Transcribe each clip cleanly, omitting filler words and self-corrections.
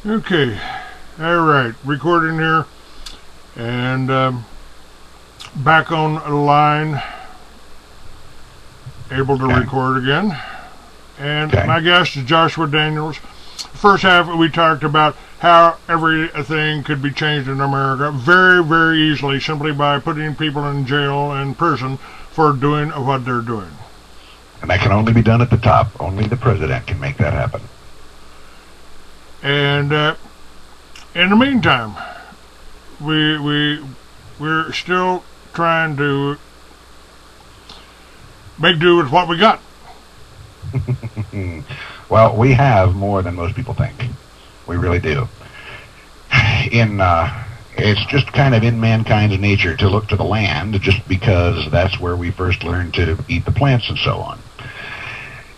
Okay, alright, recording here, and back on the line, able to record again. And my guest is Joshua Daniels. First half we talked about how everything could be changed in America very, very easily, simply by putting people in jail and prison for doing what they're doing. And that can only be done at the top. Only the president can make that happen. And in the meantime, we're still trying to make do with what we got. Well, we have more than most people think. We really do. It's just kind of in mankind's nature to look to the land, just because that's where we first learned to eat the plants and so on.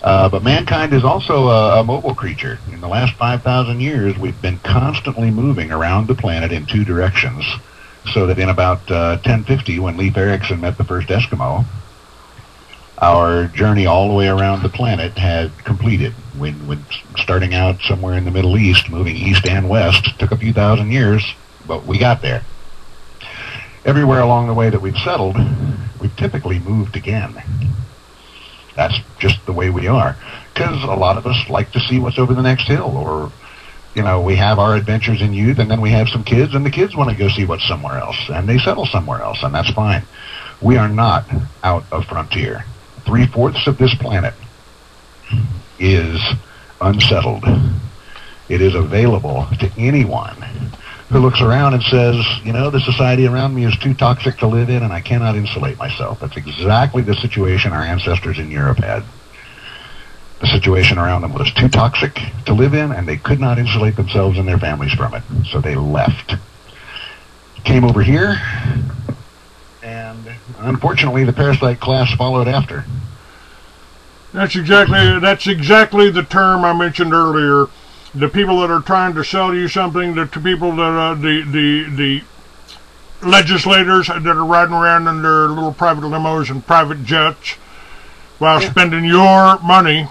But mankind is also a mobile creature. In the last 5,000 years, we've been constantly moving around the planet in two directions, so that in about 1050, when Leif Erikson met the first Eskimo, our journey all the way around the planet had completed. When starting out somewhere in the Middle East, moving east and west, took a few thousand years, but we got there. Everywhere along the way that we've settled, we've typically moved again. That's just the way we are, because a lot of us like to see what's over the next hill, or, you know, we have our adventures in youth, and then we have some kids, and the kids want to go see what's somewhere else, and they settle somewhere else, and that's fine. We are not out of frontier. 3/4 of this planet is unsettled. It is available to anyone who looks around and says, you know, the society around me is too toxic to live in, and I cannot insulate myself. That's exactly the situation our ancestors in Europe had. The situation around them was too toxic to live in, and they could not insulate themselves and their families from it. So they left. Came over here, and unfortunately the parasite class followed after. That's exactly the term I mentioned earlier. The people that are trying to sell you something, the people that the legislators that are riding around in their little private limos and private jets while spending your money.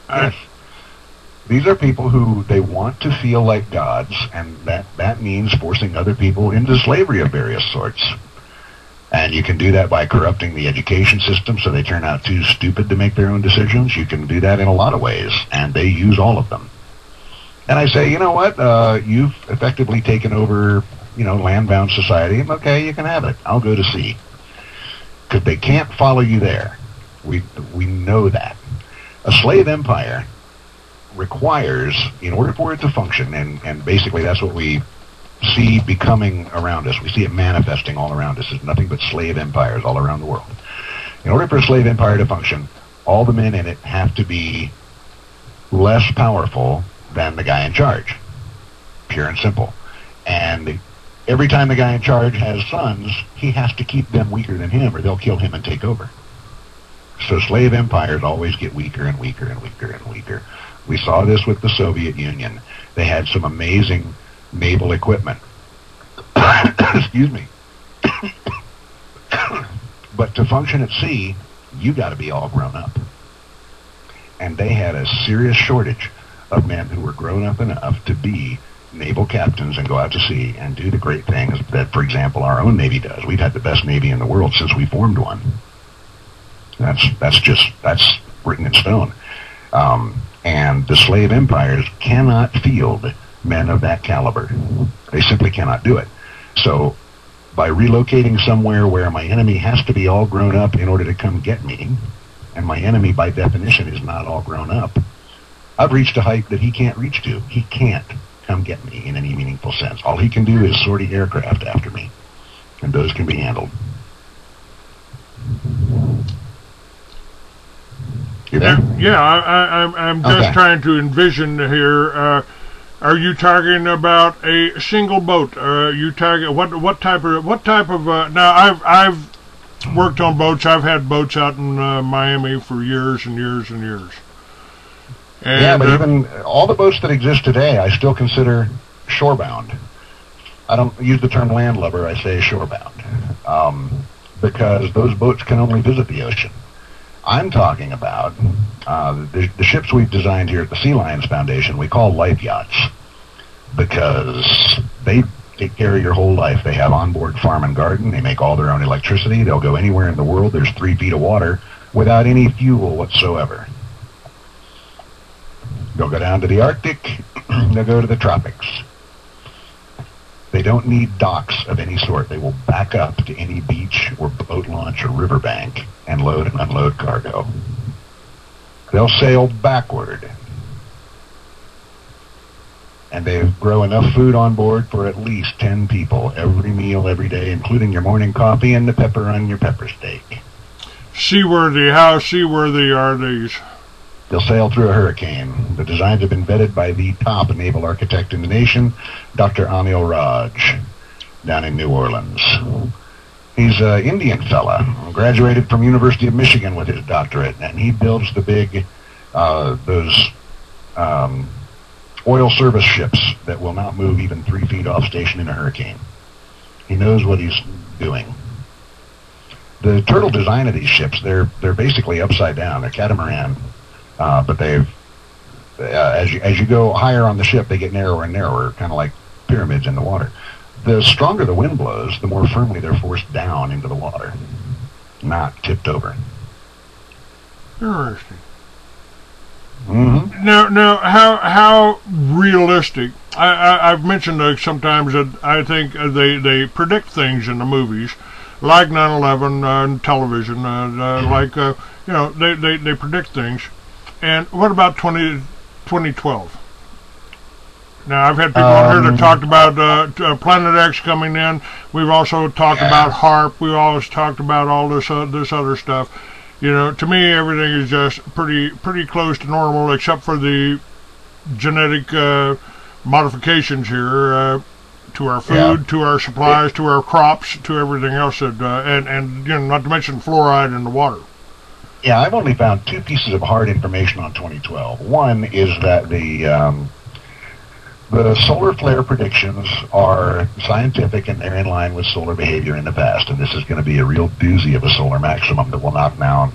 Yes. These are people who they want to feel like gods, and that means forcing other people into slavery of various sorts. And you can do that by corrupting the education system so they turn out too stupid to make their own decisions. You can do that in a lot of ways, and they use all of them. And I say, you know what, you've effectively taken over, you know, land-bound society. Okay, you can have it. I'll go to sea. Because they can't follow you there. We know that. A slave empire requires, in order for it to function, and basically that's what we see becoming around us. We see it manifesting all around us. There's nothing but slave empires all around the world. In order for a slave empire to function, all the men in it have to be less powerful than the guy in charge. Pure and simple. And every time the guy in charge has sons, he has to keep them weaker than him, or they'll kill him and take over. So slave empires always get weaker and weaker and weaker and weaker. We saw this with the Soviet Union. They had some amazing naval equipment. Excuse me. But to function at sea, you got to be all grown up. And they had a serious shortage of men who were grown up enough to be naval captains and go out to sea and do the great things that, for example, our own Navy does. We've had the best Navy in the world since we formed one. That's written in stone. And the slave empires cannot field men of that caliber. They simply cannot do it. So by relocating somewhere where my enemy has to be all grown up in order to come get me, and my enemy by definition is not all grown up, I've reached a height that he can't reach to. He can't come get me in any meaningful sense. All he can do is sortie aircraft after me, and those can be handled. You there? Yeah, I'm just trying to envision here. Are you talking about a single boat? You target what type of? Now I've worked on boats. I've had boats out in Miami for years and years and years. And, yeah, but even all the boats that exist today, I still consider shorebound. I don't use the term landlubber. I say shorebound, because those boats can only visit the ocean. I'm talking about the ships we've designed here at the Sea Lions Foundation. We call life yachts because they take care of your whole life. They have onboard farm and garden. They make all their own electricity. They'll go anywhere in the world. There's 3 feet of water without any fuel whatsoever. They'll go down to the Arctic. They'll go to the tropics. They don't need docks of any sort. They will back up to any beach or boat launch or riverbank and load and unload cargo. They'll sail backward. And they grow enough food on board for at least 10 people every meal every day, including your morning coffee and the pepper on your pepper steak. Seaworthy, how seaworthy are these? They'll sail through a hurricane. The designs have been vetted by the top naval architect in the nation, Dr. Anil Raj, down in New Orleans. He's an Indian fella, graduated from University of Michigan with his doctorate, and he builds the big, those oil service ships that will not move even 3 feet off station in a hurricane. He knows what he's doing. The turtle design of these ships, they're basically upside down. They're catamaran. But they've, as you go higher on the ship, they get narrower and narrower, kind of like pyramids in the water. The stronger the wind blows, the more firmly they're forced down into the water, not tipped over. Interesting. Mm-hmm. Now, how realistic? I've mentioned sometimes that I think they predict things in the movies, like 9/11 on television, like they predict things. And what about 2012? Now, I've had people on here that talked about Planet X coming in. We've also talked about HARP. We've always talked about all this other stuff. You know, to me, everything is just pretty close to normal, except for the genetic modifications here to our food, to our supplies, to our crops, to everything else, that, and you know, not to mention fluoride in the water. Yeah, I've only found 2 pieces of hard information on 2012. One is that the solar flare predictions are scientific and they're in line with solar behavior in the past, and this is going to be a real doozy of a solar maximum that will knock down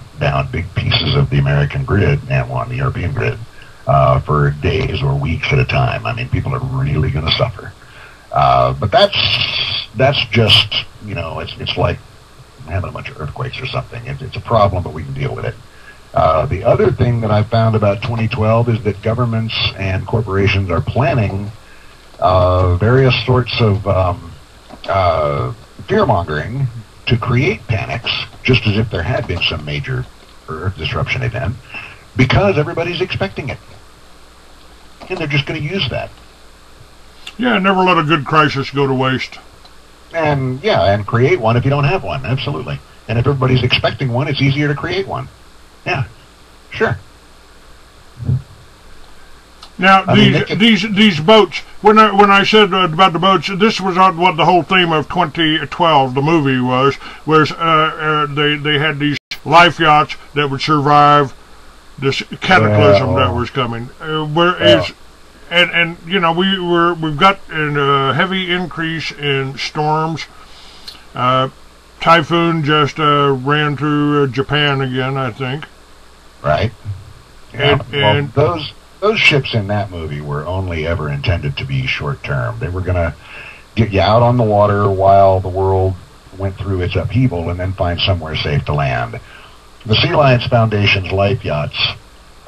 big pieces of the American grid and on the European grid for days or weeks at a time. I mean, people are really going to suffer. But that's just, you know, it's like having a bunch of earthquakes or something. It's a problem, but we can deal with it. The other thing that I found about 2012 is that governments and corporations are planning various sorts of fear-mongering to create panics, just as if there had been some major Earth disruption event, because everybody's expecting it. And they're just going to use that. Yeah, never let a good crisis go to waste. And create one if you don't have one, absolutely. And if everybody's expecting one, it's easier to create one. Yeah, sure. Now, these boats, when I said about the boats, this was what the whole theme of 2012, the movie was they had these life yachts that would survive this cataclysm that was coming. And you know, we've got a heavy increase in storms. Typhoon just ran through Japan again, I think. Right. Yeah. And those ships in that movie were only ever intended to be short term. They were going to get you out on the water while the world went through its upheaval and then find somewhere safe to land. The Sea Lions Foundation's life yachts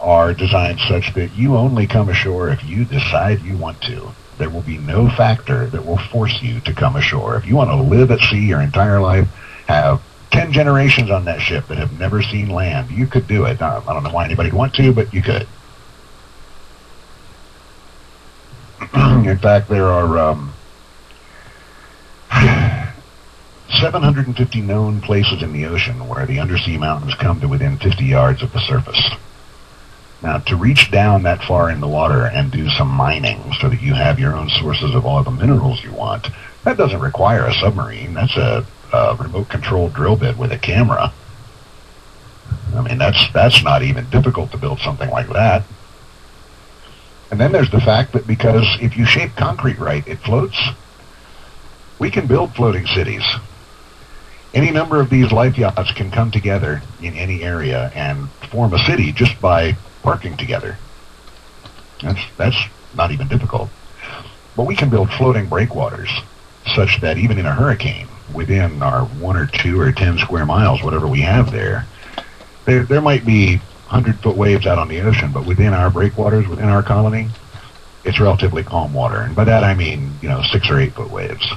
are designed such that you only come ashore if you decide you want to. There will be no factor that will force you to come ashore. If you want to live at sea your entire life, have 10 generations on that ship that have never seen land, you could do it. I don't know why anybody would want to, but you could. In fact, there are 750 known places in the ocean where the undersea mountains come to within 50 yards of the surface. Now, to reach down that far in the water and do some mining so that you have your own sources of all the minerals you want, that doesn't require a submarine. That's a remote-controlled drill bit with a camera. I mean, that's not even difficult to build something like that. And then there's the fact that because if you shape concrete right, it floats. We can build floating cities. Any number of these life yachts can come together in any area and form a city just by parking together. That's not even difficult. But we can build floating breakwaters such that even in a hurricane, within our 1 or 2 or 10 square miles, whatever we have there might be 100-foot waves out on the ocean, but within our breakwaters, within our colony, it's relatively calm water. And by that I mean, 6 or 8-foot waves.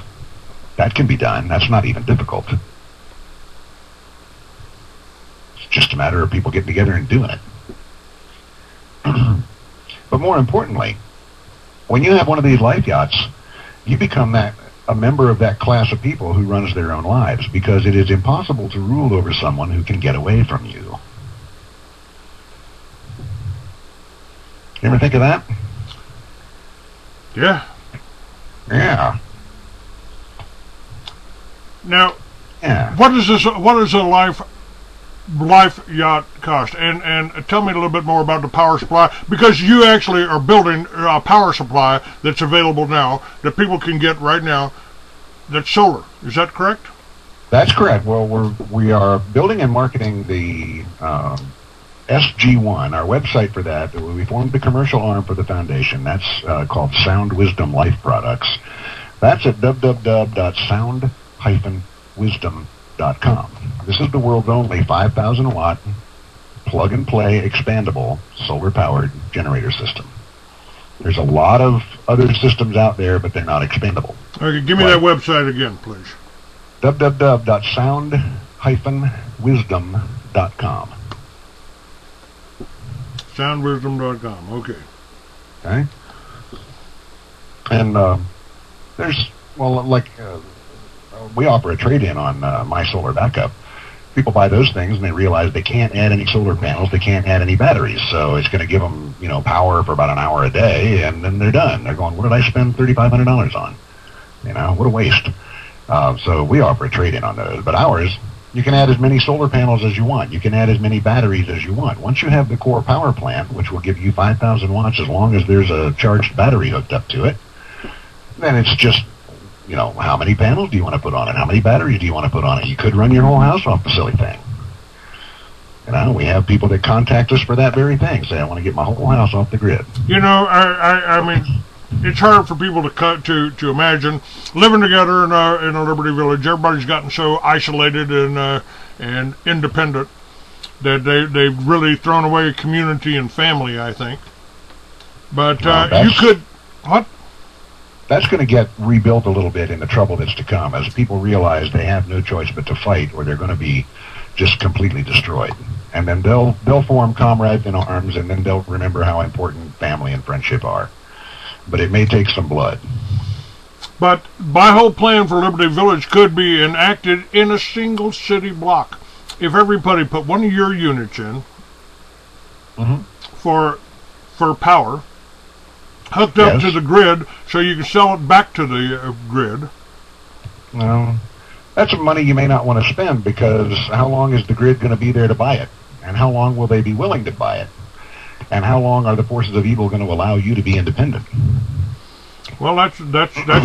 That can be done. That's not even difficult. It's just a matter of people getting together and doing it. But more importantly, when you have one of these life yachts, you become a member of that class of people who runs their own lives, because it is impossible to rule over someone who can get away from you. You ever think of that? Yeah. Yeah. Now, yeah. What is a life yacht cost? And tell me a little bit more about the power supply, because you actually are building a power supply that's available now that people can get right now. That's solar. Is that correct? That's correct. Well, we are building and marketing the SG1, our website for that. We formed the commercial arm for the foundation. That's called Sound Wisdom Life Products. That's at www.sound-wisdom.com. This is the world's only 5,000 watt plug and play expandable solar powered generator system. There's a lot of other systems out there, but they're not expandable. Okay, give me that website again, please. www.sound-wisdom.com. Soundwisdom.com. Okay. Okay. And we offer a trade-in on My Solar Backup. People buy those things and they realize they can't add any solar panels, they can't add any batteries, so it's going to give them, power for about an hour a day, and then they're done. They're going, what did I spend $3,500 on? What a waste. So we offer a trade-in on those. But ours, you can add as many solar panels as you want. You can add as many batteries as you want. Once you have the core power plant, which will give you 5,000 watts as long as there's a charged battery hooked up to it, then it's just, how many panels do you want to put on it? How many batteries do you want to put on it? You could run your whole house off the silly thing. We have people that contact us for that very thing. Say, I want to get my whole house off the grid. I mean, it's hard for people to imagine living together in a Liberty Village. Everybody's gotten so isolated and independent that they've really thrown away community and family, I think. But you could... What? That's going to get rebuilt a little bit in the trouble that's to come, as people realize they have no choice but to fight, or they're going to be just completely destroyed. And then they'll form comrades in arms, and then they'll remember how important family and friendship are. But it may take some blood. But my whole plan for Liberty Village could be enacted in a single city block. If everybody put one of your units in for power, hooked up to the grid, so you can sell it back to the grid. Well, that's some money you may not want to spend, because how long is the grid going to be there to buy it? And how long will they be willing to buy it? And how long are the forces of evil going to allow you to be independent? Well, that's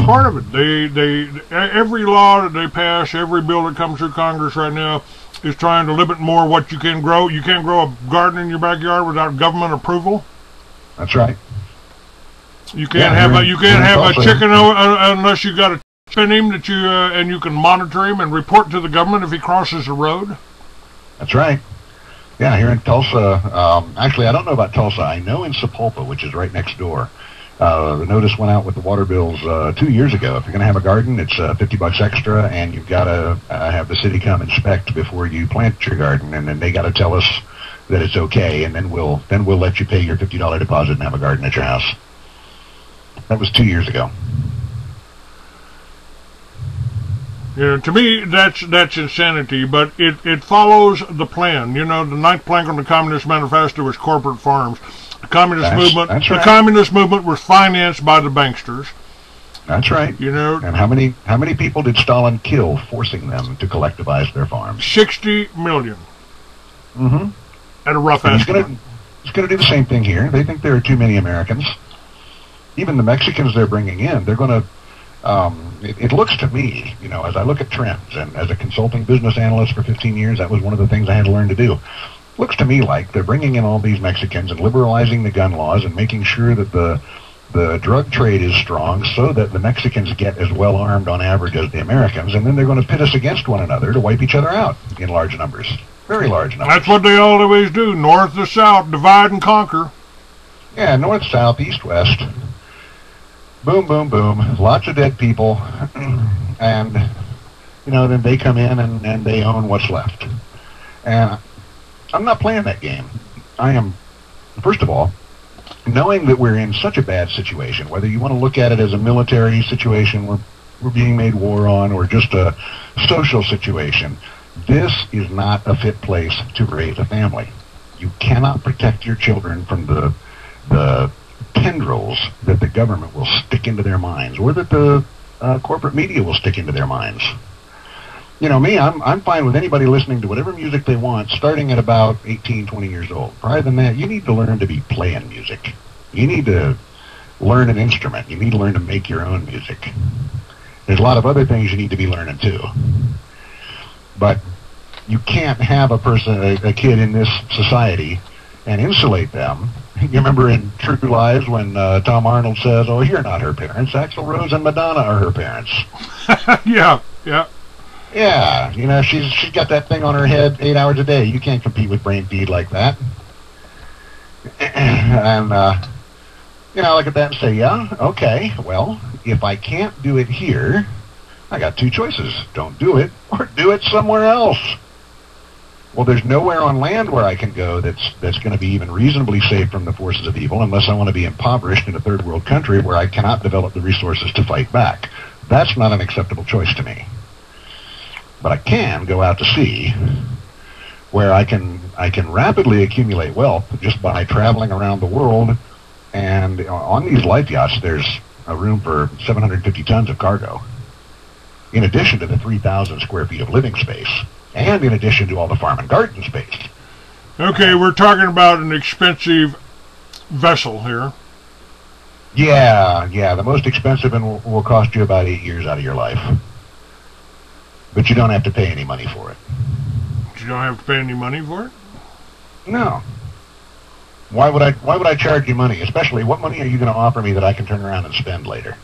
part of it. They every law that they pass, every bill that comes through Congress right now is trying to limit more what you can grow. You can't grow a garden in your backyard without government approval. That's right. You can't have a chicken unless you got a chip in him that and you can monitor him and report to the government if he crosses the road. That's right. Yeah, here in Tulsa, actually I don't know about Tulsa. I know in Sapulpa, which is right next door, the notice went out with the water bills 2 years ago. If you're going to have a garden, it's $50 extra, and you've got to have the city come inspect before you plant your garden, and then they got to tell us that it's okay, and then we'll let you pay your $50 deposit and have a garden at your house. That was 2 years ago. Yeah, to me, that's insanity, but it follows the plan. The ninth plank on the Communist Manifesto is corporate farms. The communist movement was financed by the banksters. That's right. And how many people did Stalin kill, forcing them to collectivize their farms? 60 million. At a rough estimate. He's going to do the same thing here. They think there are too many Americans. Even the Mexicans they're bringing in, they're going to It looks to me, you know, as I look at trends, and as a consulting business analyst for 15 years, that was one of the things I had to learn to do. Looks to me like they're bringing in all these Mexicans and liberalizing the gun laws and making sure that the drug trade is strong so that the Mexicans get as well armed on average as the Americans, and then they're going to pit us against one another to wipe each other out in large numbers. Very large numbers. That's what they always do. North to south, divide and conquer. Yeah, north, south, east, west. Boom, boom, boom. Lots of dead people. And, you know, then they come in and they own what's left. And I'm not playing that game. I am, first of all, knowing that we're in such a bad situation, whether you want to look at it as a military situation we're being made war on, or just a social situation, this is not a fit place to raise a family. You cannot protect your children from the tendrils that the government will stick into their minds, or that the corporate media will stick into their minds. You know, me, I'm fine with anybody listening to whatever music they want, starting at about 18, 20 years old. Prior than that, you need to learn to be playing music. You need to learn an instrument. You need to learn to make your own music. There's a lot of other things you need to be learning too. But you can't have a kid in this society and insulate them. You remember in True Lies when Tom Arnold says, "Oh, you're not her parents. Axl Rose and Madonna are her parents." Yeah. Yeah, you know, she's got that thing on her head 8 hours a day. You can't compete with brain feed like that. And, you know, I look at that and say, yeah, okay, well, if I can't do it here, I got two choices. Don't do it, or do it somewhere else. Well, there's nowhere on land where I can go that's going to be even reasonably safe from the forces of evil, unless I want to be impoverished in a third world country where I cannot develop the resources to fight back. That's not an acceptable choice to me. But I can go out to sea, where I can rapidly accumulate wealth just by traveling around the world. And on these life yachts, there's a room for 750 tons of cargo, in addition to the 3,000 square feet of living space, and in addition to all the farm and garden space. Okay, we're talking about an expensive vessel here. Yeah, the most expensive and will cost you about 8 years out of your life. But you don't have to pay any money for it. You don't have to pay any money for it? No. Why would I charge you money? Especially, what money are you going to offer me that I can turn around and spend later?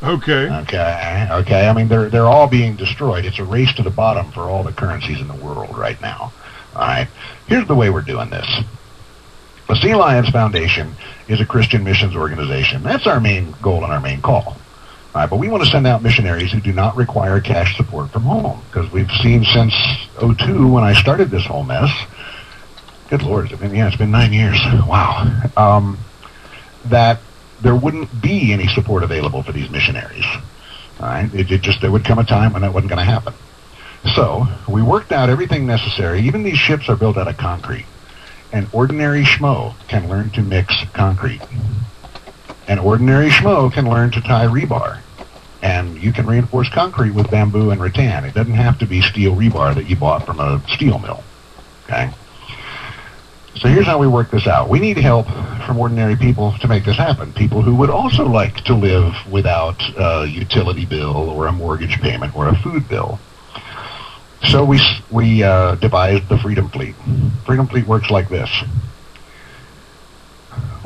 Okay. I mean, they're all being destroyed. It's a race to the bottom for all the currencies in the world right now. All right. Here's the way we're doing this. The Sea Lions Foundation is a Christian missions organization. That's our main goal and our main call. All right, but we want to send out missionaries who do not require cash support from home, because we've seen since '02, when I started this whole mess, good Lord, it's been 9 years, wow, that there wouldn't be any support available for these missionaries. All right, there would come a time when that wasn't going to happen. So we worked out everything necessary. Even these ships are built out of concrete. An ordinary schmo can learn to mix concrete. An ordinary schmo can learn to tie rebar. And you can reinforce concrete with bamboo and rattan. It doesn't have to be steel rebar that you bought from a steel mill. Okay? So here's how we work this out. We need help from ordinary people to make this happen. People who would also like to live without a utility bill or a mortgage payment or a food bill. So we devised the Freedom Fleet. Freedom Fleet works like this.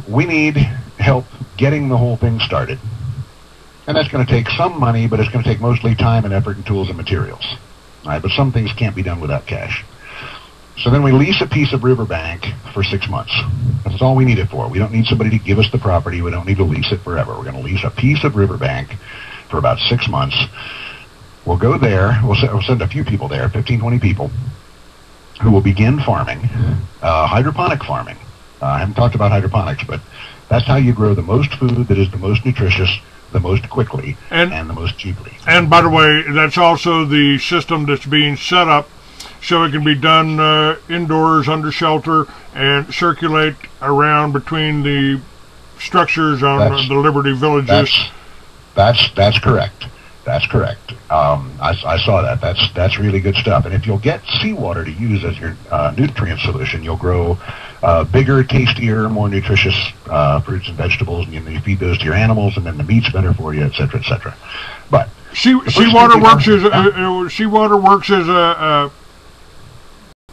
We need help getting the whole thing started. And that's going to take some money, but it's going to take mostly time and effort and tools and materials. All right, but some things can't be done without cash. So then we lease a piece of riverbank for 6 months. That's all we need it for. We don't need somebody to give us the property. We don't need to lease it forever. We're going to lease a piece of riverbank for about 6 months. We'll go there. We'll send a few people there, 15, 20 people, who will begin farming, hydroponic farming. I haven't talked about hydroponics, but that's how you grow the most food that is the most nutritious, the most quickly, and the most cheaply. And by the way, that's also the system that's being set up so it can be done indoors under shelter and circulate around between the structures on the Liberty Villages. That's correct. That's correct. I saw that. That's really good stuff. And if you'll get seawater to use as your nutrient solution, you'll grow bigger, tastier, more nutritious fruits and vegetables, and you feed those to your animals, and then the meat's better for you, etc., etc. But seawater works as a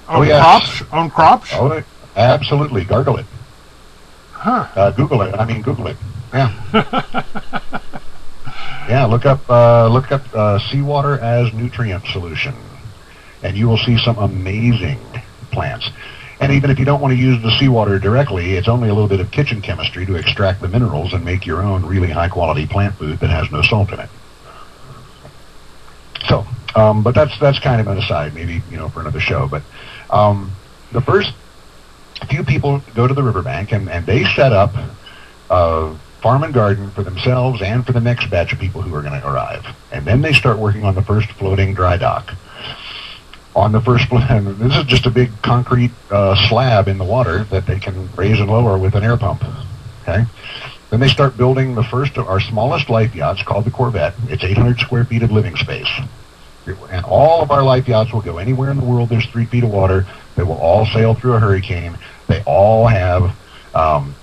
on crops. Oh, absolutely. Gargle it. Huh. Google it. Google it. Yeah. Yeah. Look up seawater as nutrient solution, and you will see some amazing plants. And even if you don't want to use the seawater directly, it's only a little bit of kitchen chemistry to extract the minerals and make your own really high-quality plant food that has no salt in it. So, but that's kind of an aside, maybe for another show. But the first few people go to the riverbank and they set up farm and garden for themselves and for the next batch of people who are going to arrive. And then they start working on the first floating dry dock. On the first, this is just a big concrete slab in the water that they can raise and lower with an air pump. Okay. Then they start building the first of our smallest life yachts, called the Corvette. It's 800 square feet of living space. And all of our life yachts will go anywhere in the world there's 3 feet of water. They will all sail through a hurricane. They all have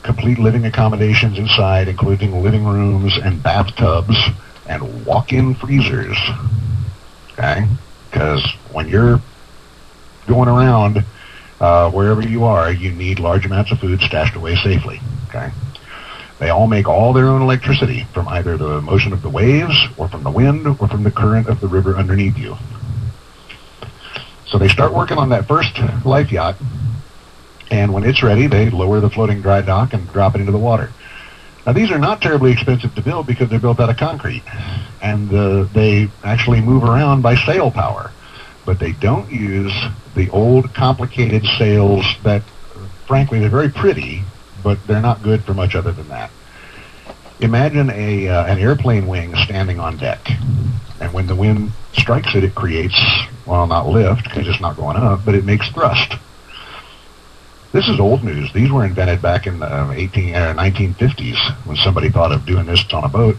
complete living accommodations inside, including living rooms and bathtubs and walk-in freezers. Okay? Because when you're going around wherever you are, you need large amounts of food stashed away safely. Okay? They all make all their own electricity from either the motion of the waves or from the wind or from the current of the river underneath you. So they start working on that first life yacht, and when it's ready, they lower the floating dry dock and drop it into the water. Now, these are not terribly expensive to build because they're built out of concrete, and they actually move around by sail power. But they don't use the old, complicated sails that, frankly, they're very pretty, but they're not good for much other than that. Imagine an airplane wing standing on deck, and when the wind strikes it, it creates, well, not lift, because it's not going up, but it makes thrust. This is old news. These were invented back in the 1950s when somebody thought of doing this on a boat.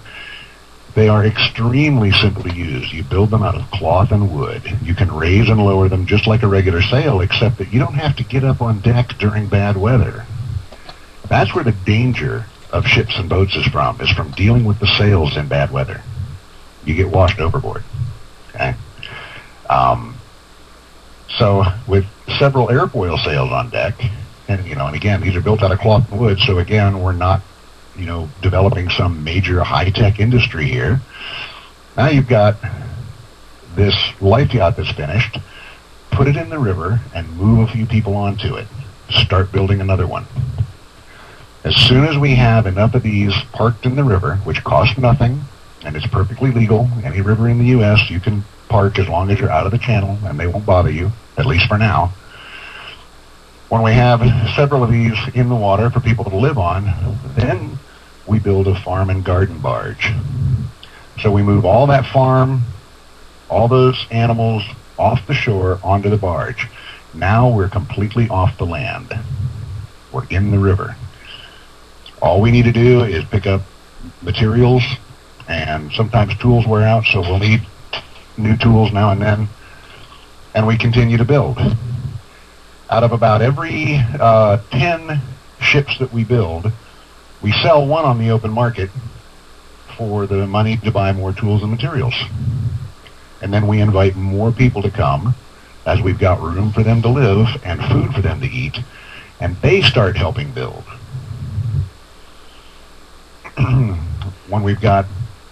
They are extremely simple to use. You build them out of cloth and wood. You can raise and lower them just like a regular sail, except that you don't have to get up on deck during bad weather. That's where the danger of ships and boats is from dealing with the sails in bad weather. You get washed overboard. Okay? So with several airfoil sails on deck, and again, these are built out of cloth and wood, so again, we're not, developing some major high-tech industry here. Now you've got this life yacht that's finished, put it in the river, and move a few people onto it. Start building another one. As soon as we have enough of these parked in the river, which cost nothing, and it's perfectly legal, any river in the U.S. you can park as long as you're out of the channel, and they won't bother you, at least for now. When we have several of these in the water for people to live on, then we build a farm and garden barge. So we move all that farm, all those animals off the shore onto the barge. Now we're completely off the land. We're in the river. All we need to do is pick up materials, and sometimes tools wear out, so we'll need new tools now and then, and we continue to build. Out of about every 10 ships that we build, we sell one on the open market for the money to buy more tools and materials. And then we invite more people to come as we've got room for them to live and food for them to eat, and they start helping build. When we've got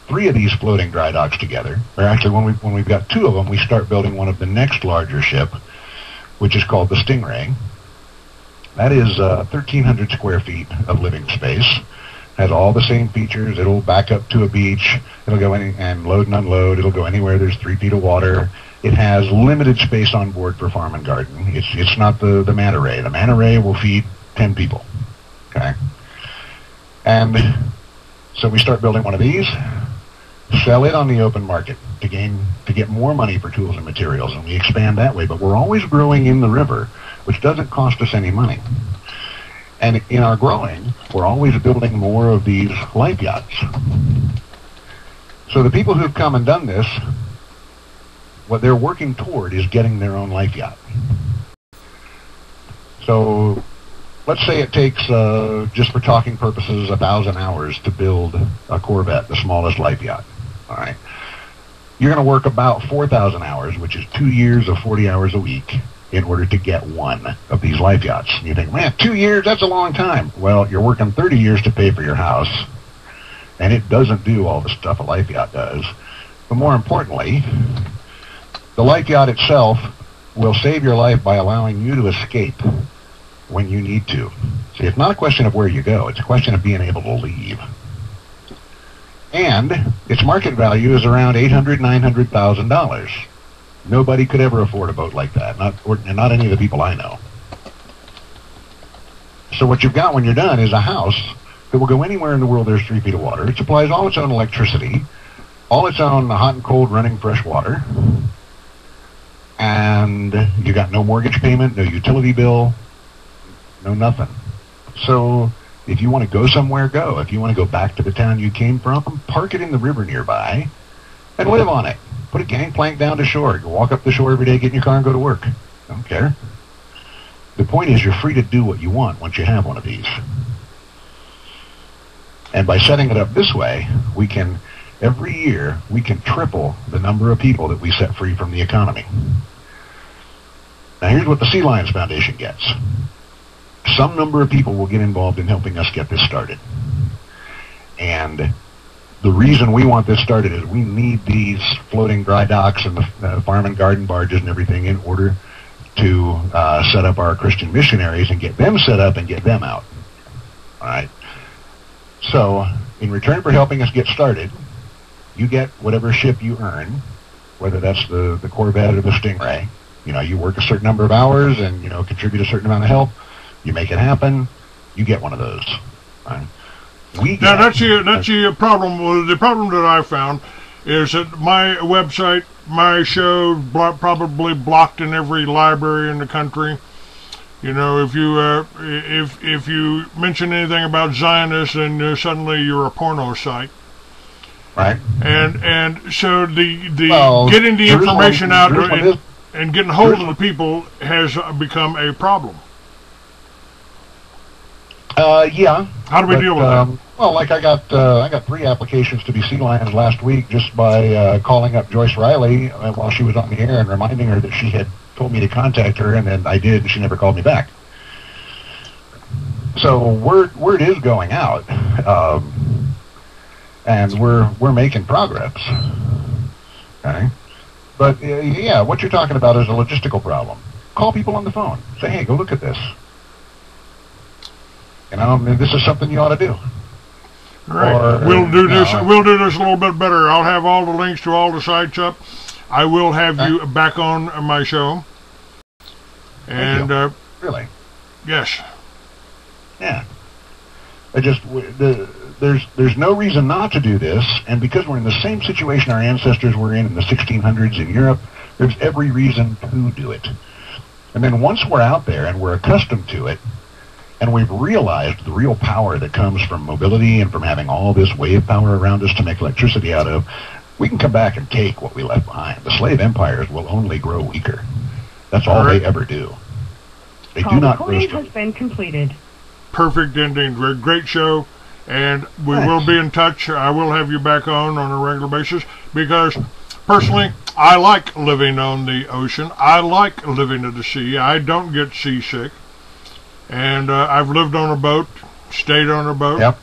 3 of these floating dry docks together, or actually when we've got 2 of them, we start building one of the next larger ship, which is called the Stingray. That is 1,300 square feet of living space. Has all the same features. It'll back up to a beach. It'll go in and load and unload. It'll go anywhere there's 3 feet of water. It has limited space on board for farm and garden. It's not the manta ray. The manta ray will feed 10 people. Okay, and so we start building one of these, sell it on the open market to get more money for tools and materials, and we expand that way. But we're always growing in the river, which doesn't cost us any money. And in our growing, we're always building more of these life yachts. So the people who've come and done this, what they're working toward is getting their own life yacht. So let's say it takes, just for talking purposes, 1,000 hours to build a Corvette, the smallest life yacht. All right. You're going to work about 4,000 hours, which is 2 years of 40 hours a week, in order to get one of these life yachts. And you think, man, 2 years, that's a long time. Well, you're working 30 years to pay for your house, and it doesn't do all the stuff a life yacht does. But more importantly, the life yacht itself will save your life by allowing you to escape when you need to. See, it's not a question of where you go, it's a question of being able to leave. And its market value is around $800,000, $900,000. Nobody could ever afford a boat like that, not any of the people I know. So what you've got when you're done is a house that will go anywhere in the world there's 3 feet of water. It supplies all its own electricity, all its own hot and cold running fresh water, and you got no mortgage payment, no utility bill, no nothing. So if you want to go somewhere, go. If you want to go back to the town you came from, park it in the river nearby and live on it. Put a gangplank down to shore. Go walk up the shore every day, get in your car, and go to work. Don't care. The point is, you're free to do what you want once you have one of these. And by setting it up this way, we can, every year, we can triple the number of people that we set free from the economy. Now here's what the Sea Lions Foundation gets. Some number of people will get involved in helping us get this started. And the reason we want this started is we need these floating dry docks and the farm and garden barges and everything in order to set up our Christian missionaries and get them set up and get them out. All right. So in return for helping us get started, you get whatever ship you earn, whether that's the Corvette or the Stingray. You know, you work a certain number of hours and, you know, contribute a certain amount of help. You make it happen, you get one of those. Right? Now that's the problem. Well, the problem that I found is that my website, my show, probably blocked in every library in the country. You know, if you mention anything about Zionists, then suddenly you're a porno site. Right. And so getting the information out and getting hold of the people has become a problem. Yeah. How do we deal with that? Well, like I got 3 applications to be Sea Lions last week just by calling up Joyce Riley while she was on the air and reminding her that she had told me to contact her, and then I did, and she never called me back. So word is going out, and we're making progress. Okay, but yeah, what you're talking about is a logistical problem. Call people on the phone. Say, hey, go look at this. You know, this is something you ought to do. Right. Or, we'll do this a little bit better. I'll have all the links to all the sites up. I will have you back on my show. And really, yes. Yeah. There's no reason not to do this, and because we're in the same situation our ancestors were in the 1600s in Europe, there's every reason to do it. And then once we're out there and we're accustomed to it, and we've realized the real power that comes from mobility and from having all this wave power around us to make electricity out of, we can come back and take what we left behind. The slave empires will only grow weaker. That's all they ever do. They do not grow stronger. Has been completed. Perfect ending. Great show. And we will be in touch. I will have you back on a regular basis because, personally, I like living on the ocean. I like living at the sea. I don't get seasick. And I've lived on a boat, stayed on a boat,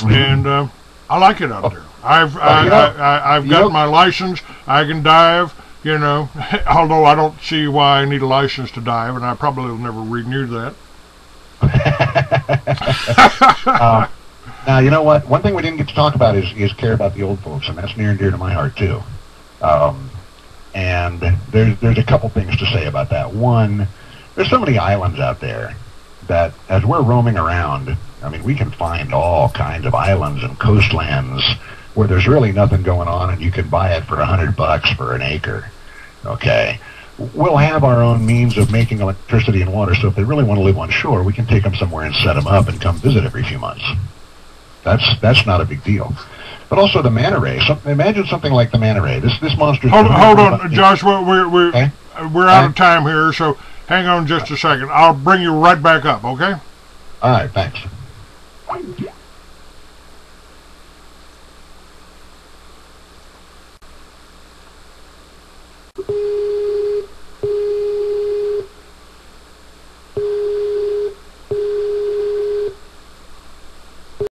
and I like it out there. I've got my license. I can dive, you know, although I don't see why I need a license to dive, and I probably will never renew that. Now, you know what? One thing we didn't get to talk about is care about the old folks, and that's near and dear to my heart, too. And there's a couple things to say about that. One, there's so many islands out there that as we're roaming around, I mean, we can find all kinds of islands and coastlands where there's really nothing going on, and you can buy it for $100 for an acre. Okay, we'll have our own means of making electricity and water, so if they really want to live on shore, we can take them somewhere and set them up and come visit every few months. That's not a big deal. But also the manta ray. Imagine something like the manta ray. This monster. Hold on, Joshua. We're out of time here, so hang on just a second. I'll bring you right back up. Okay? All right, thanks.